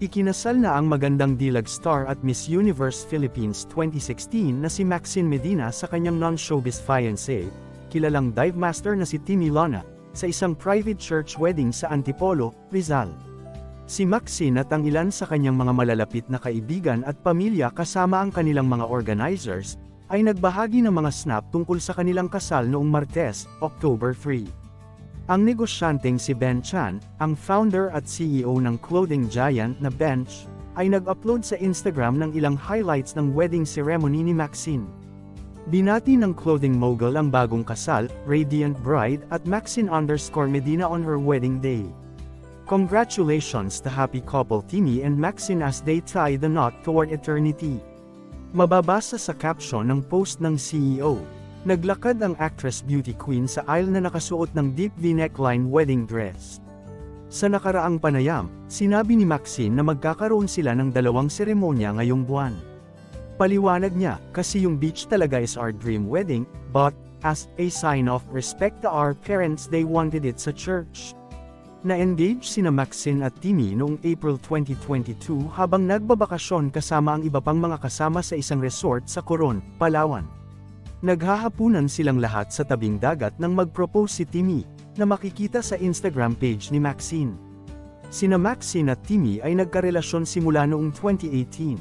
Ikinasal na ang magandang dilag star at Miss Universe Philippines 2016 na si Maxine Medina sa kanyang non-showbiz fiancé, kilalang dive master na si Timmy Lana, sa isang private church wedding sa Antipolo, Rizal. Si Maxine at ang ilan sa kanyang mga malalapit na kaibigan at pamilya kasama ang kanilang mga organizers, ay nagbahagi ng mga snap tungkol sa kanilang kasal noong Martes, October 3. Ang negosyanteng si Ben Chan, ang founder at CEO ng clothing giant na Bench, ay nag-upload sa Instagram ng ilang highlights ng wedding ceremony ni Maxine. Binati ng clothing mogul ang bagong kasal, Radiant Bride at Maxine_Medina on her wedding day. Congratulations to happy couple Timmy and Maxine as they tie the knot toward eternity. Mababasa sa caption ng post ng CEO. Naglakad ang actress beauty queen sa aisle na nakasuot ng deep V-neckline wedding dress. Sa nakaraang panayam, sinabi ni Maxine na magkakaroon sila ng 2 seremonya ngayong buwan. Paliwanag niya, kasi yung beach talaga is our dream wedding, but, as a sign of respect to our parents they wanted it sa church. Na-engage sina Maxine at Timmy noong April 2022 habang nagbabakasyon kasama ang iba pang mga kasama sa isang resort sa Coron, Palawan. Naghahapunan silang lahat sa tabing dagat nang mag-propose si Timmy, na makikita sa Instagram page ni Maxine. Sina Maxine at Timmy ay nagkarelasyon simula noong 2018.